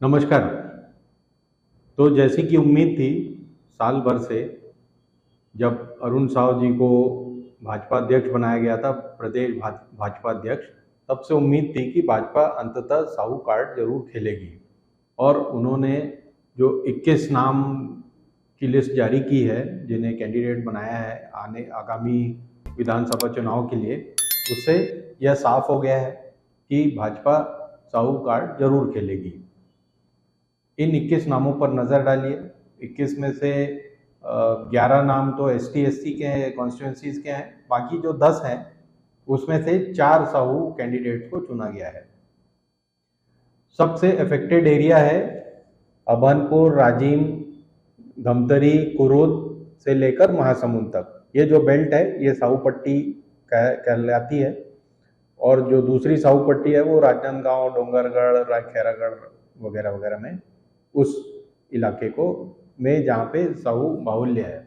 नमस्कार। तो जैसी कि उम्मीद थी साल भर से, जब अरुण साव जी को भाजपा अध्यक्ष बनाया गया था, प्रदेश भाजपा अध्यक्ष, तब से उम्मीद थी कि भाजपा अंततः साहू कार्ड जरूर खेलेगी। और उन्होंने जो 21 नाम की लिस्ट जारी की है जिन्हें कैंडिडेट बनाया है आने आगामी विधानसभा चुनाव के लिए, उससे यह साफ हो गया है कि भाजपा साहू कार्ड जरूर खेलेगी। इन 21 नामों पर नज़र डालिए। 21 में से 11 नाम तो ST/SC के कॉन्स्टिट्यूंसीज के हैं, बाकी जो 10 हैं उसमें से 4 साहू कैंडिडेट्स को चुना गया है। सबसे अफेक्टेड एरिया है अभनपुर, राजिम, धमतरी, कुरुद से लेकर महासमुंद तक। ये जो बेल्ट है ये साहू पट्टी कहलाती है, और जो दूसरी साहू पट्टी है वो राजनांदगांव, डोंगरगढ़, खैरागढ़ वगैरह वगैरह में, उस इलाके को में जहाँ पे साहू बाहुल्य है।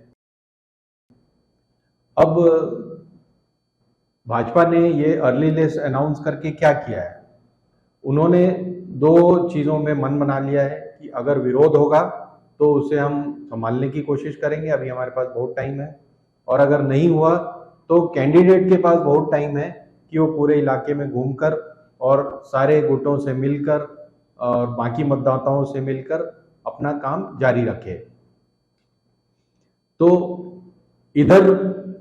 अब भाजपा ने ये अर्ली लिस्ट अनाउंस करके क्या किया है, उन्होंने दो चीज़ों में मन बना लिया है कि अगर विरोध होगा तो उसे हम संभालने की कोशिश करेंगे, अभी हमारे पास बहुत टाइम है, और अगर नहीं हुआ तो कैंडिडेट के पास बहुत टाइम है कि वो पूरे इलाके में घूमकर और सारे गुटों से मिलकर और बाकी मतदाताओं से मिलकर अपना काम जारी रखे। तो इधर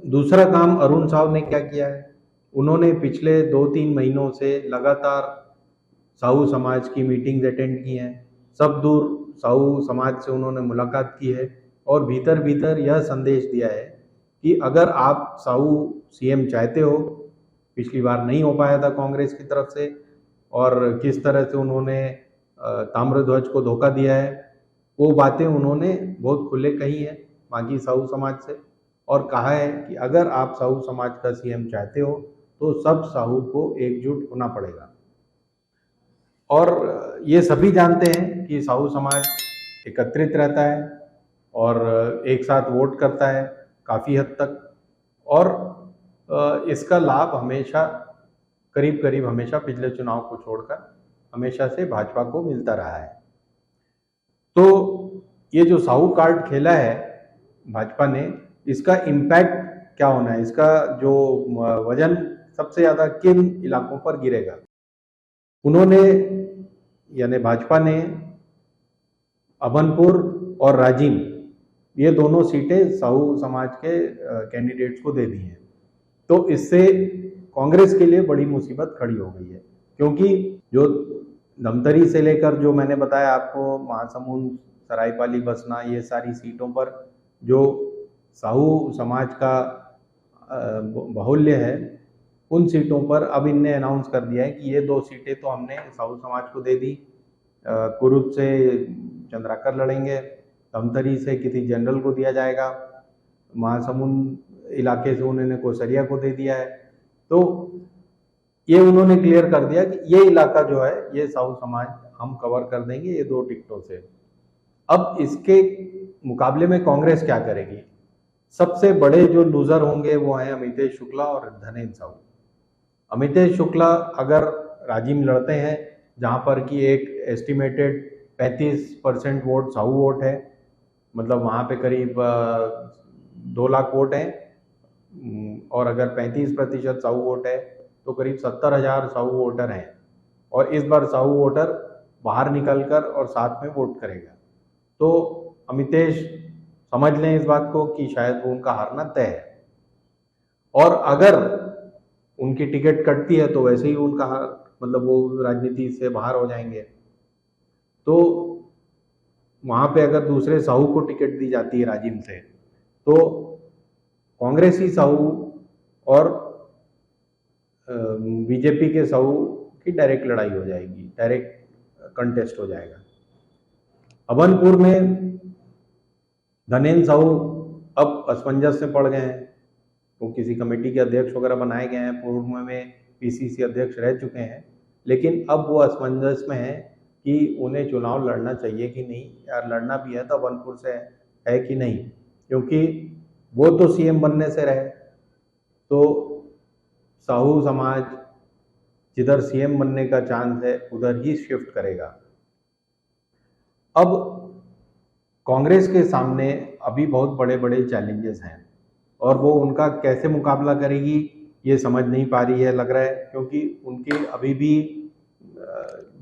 दूसरा काम अरुण साव ने क्या किया है, उन्होंने पिछले 2-3 महीनों से लगातार साहू समाज की मीटिंग्स अटेंड की हैं, सब दूर साहू समाज से उन्होंने मुलाकात की है और भीतर भीतर यह संदेश दिया है कि अगर आप साहू CM चाहते हो, पिछली बार नहीं हो पाया था कांग्रेस की तरफ से, और किस तरह से उन्होंने ताम्रध्वज को धोखा दिया है, वो बातें उन्होंने बहुत खुले कही है बाकी साहू समाज से, और कहा है कि अगर आप साहू समाज का CM चाहते हो तो सब साहू को एकजुट होना पड़ेगा। और ये सभी जानते हैं कि साहू समाज एकत्रित रहता है और एक साथ वोट करता है काफ़ी हद तक, और इसका लाभ हमेशा करीब करीब हमेशा पिछले चुनाव को छोड़कर हमेशा से भाजपा को मिलता रहा है। तो ये जो साहू कार्ड खेला है भाजपा ने, इसका इम्पैक्ट क्या होना है, इसका जो वजन सबसे ज़्यादा किन इलाकों पर गिरेगा। उन्होंने यानी भाजपा ने अभनपुर और राजिम, ये दोनों सीटें साहू समाज के कैंडिडेट्स को दे दी हैं। तो इससे कांग्रेस के लिए बड़ी मुसीबत खड़ी हो गई है, क्योंकि जो धमतरी से लेकर जो मैंने बताया आपको, महासमुंद, सरायपाली, बसना, ये सारी सीटों पर जो साहू समाज का बाहुल्य है, उन सीटों पर अब इनने अनाउंस कर दिया है कि ये 2 सीटें तो हमने साहू समाज को दे दी। कुरुद से चंद्राकर लड़ेंगे, धमतरी से किसी जनरल को दिया जाएगा, महासमुंद इलाके से उन्होंने कोसरिया को दे दिया है। तो ये उन्होंने क्लियर कर दिया कि ये इलाका जो है ये साहू समाज हम कवर कर देंगे ये 2 टिकटों से। अब इसके मुकाबले में कांग्रेस क्या करेगी? सबसे बड़े जो लूजर होंगे वो हैं अमितेश शुक्ला और धनेंद्र साहू। अमितेश शुक्ला अगर राजिम लड़ते हैं, जहां पर कि एक एस्टिमेटेड 35% वोट साहू वोट है, मतलब वहां पे करीब 2 लाख वोट हैं, और अगर 35% साहू वोट है तो करीब 70,000 साहू वोटर हैं, और इस बार साहू वोटर बाहर निकलकर और साथ में वोट करेगा। तो अमितेश समझ लें इस बात को कि शायद वो उनका हारना तय है, और अगर उनकी टिकट कटती है तो वैसे ही उनका मतलब वो राजनीति से बाहर हो जाएंगे। तो वहां पे अगर दूसरे साहू को टिकट दी जाती है राजिम से, तो कांग्रेसी साहू और बीजेपी के साहू की डायरेक्ट लड़ाई हो जाएगी, डायरेक्ट कंटेस्ट हो जाएगा। अभनपुर में धनेंद्र साहू अब असमंजस में पड़ गए हैं, वो किसी कमेटी के अध्यक्ष वगैरह बनाए गए हैं, पूर्व में PCC अध्यक्ष रह चुके हैं, लेकिन अब वो असमंजस में है कि उन्हें चुनाव लड़ना चाहिए कि नहीं, या लड़ना भी है तो अभनपुर से है कि नहीं, क्योंकि वो तो CM बनने से रहे। तो साहू समाज जिधर CM बनने का चांस है उधर ही शिफ्ट करेगा। अब कांग्रेस के सामने अभी बहुत बड़े बड़े चैलेंजेस हैं और वो उनका कैसे मुकाबला करेगी ये समझ नहीं पा रही है, लग रहा है, क्योंकि उनकी अभी भी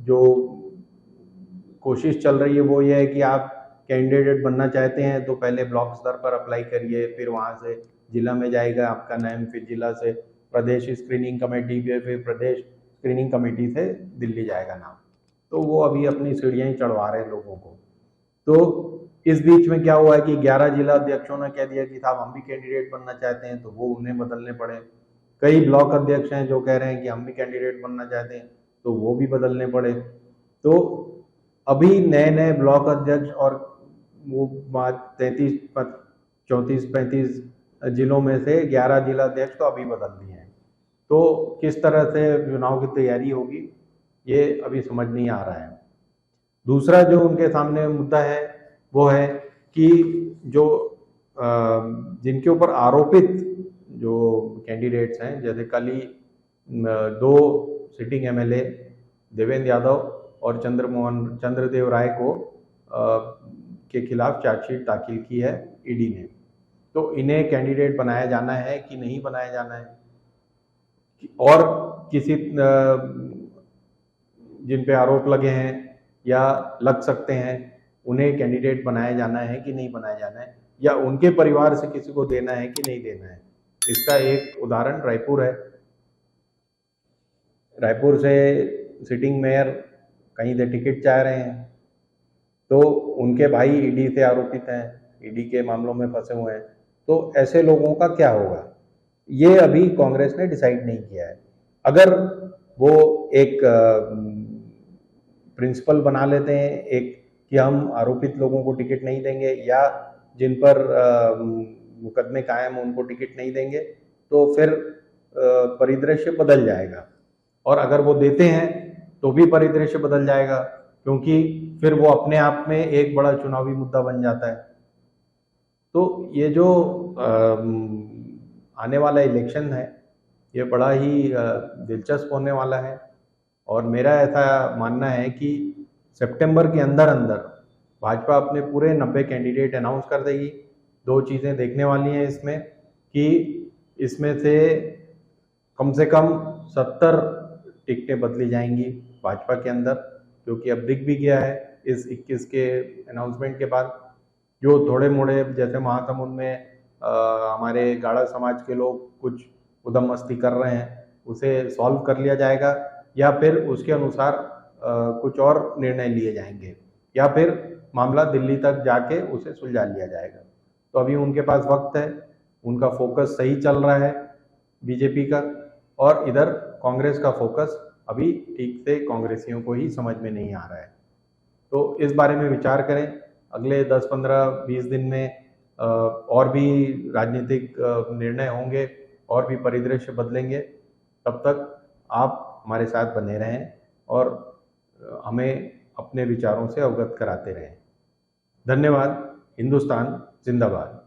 जो कोशिश चल रही है वो ये है कि आप कैंडिडेट बनना चाहते हैं तो पहले ब्लॉक स्तर पर अप्लाई करिए, फिर वहाँ से जिला में जाएगा आपका नाम, फिर जिला से प्रदेश स्क्रीनिंग कमेटी पे, फिर प्रदेश स्क्रीनिंग कमेटी से दिल्ली जाएगा नाम। तो वो अभी अपनी सीढ़ियाँ ही चढ़वा रहे हैं लोगों को। तो इस बीच में क्या हुआ है कि 11 जिला अध्यक्षों ने कह दिया कि साहब हम भी कैंडिडेट बनना चाहते हैं, तो वो उन्हें बदलने पड़े। कई ब्लॉक अध्यक्ष हैं जो कह रहे हैं कि हम भी कैंडिडेट बनना चाहते हैं, तो वो भी बदलने पड़े। तो अभी नए नए ब्लॉक अध्यक्ष और वो 34-35 जिलों में से 11 जिला अध्यक्ष तो अभी बदल दिए हैं। तो किस तरह से चुनाव की तैयारी होगी ये अभी समझ नहीं आ रहा है। दूसरा जो उनके सामने मुद्दा है वो है कि जो जिनके ऊपर आरोपित जो कैंडिडेट्स हैं, जैसे कल ही 2 सिटिंग एमएलए देवेंद्र यादव और चंद्रदेव राय को के खिलाफ चार्जशीट दाखिल की है ईडी ने। तो इन्हें कैंडिडेट बनाया जाना है कि नहीं बनाया जाना है, और किसी जिन पे आरोप लगे हैं या लग सकते हैं उन्हें कैंडिडेट बनाया जाना है कि नहीं बनाया जाना है, या उनके परिवार से किसी को देना है कि नहीं देना है। इसका एक उदाहरण रायपुर है। रायपुर से सिटिंग मेयर कहीं से टिकट चाह रहे हैं, तो उनके भाई ईडी से आरोपित हैं, ईडी के मामलों में फंसे हुए हैं। तो ऐसे लोगों का क्या होगा ये अभी कांग्रेस ने डिसाइड नहीं किया है। अगर वो एक प्रिंसिपल बना लेते हैं एक कि हम आरोपित लोगों को टिकट नहीं देंगे, या जिन पर मुकदमे कायम उनको टिकट नहीं देंगे, तो फिर परिदृश्य बदल जाएगा। और अगर वो देते हैं तो भी परिदृश्य बदल जाएगा, क्योंकि फिर वो अपने आप में एक बड़ा चुनावी मुद्दा बन जाता है। तो ये जो आने वाला इलेक्शन है ये बड़ा ही दिलचस्प होने वाला है, और मेरा ऐसा मानना है कि सितंबर के अंदर अंदर भाजपा अपने पूरे 90 कैंडिडेट अनाउंस कर देगी। 2 चीज़ें देखने वाली हैं इसमें कि इसमें से कम 70 टिकटें बदली जाएंगी भाजपा के अंदर, क्योंकि अब दिख भी गया है इस 21 के अनाउंसमेंट के बाद। जो थोड़े मोड़े जैसे महासमुंद में हमारे गाड़ा समाज के लोग कुछ उधम मस्ती कर रहे हैं उसे सॉल्व कर लिया जाएगा, या फिर उसके अनुसार कुछ और निर्णय लिए जाएंगे, या फिर मामला दिल्ली तक जाके उसे सुलझा लिया जाएगा। तो अभी उनके पास वक्त है, उनका फोकस सही चल रहा है बीजेपी का, और इधर कांग्रेस का फोकस अभी ठीक से कांग्रेसियों को ही समझ में नहीं आ रहा है। तो इस बारे में विचार करें। अगले 10, 15, 20 दिन में और भी राजनीतिक निर्णय होंगे और भी परिदृश्य बदलेंगे। तब तक आप हमारे साथ बने रहें और हमें अपने विचारों से अवगत कराते रहें। धन्यवाद। हिंदुस्तान जिंदाबाद।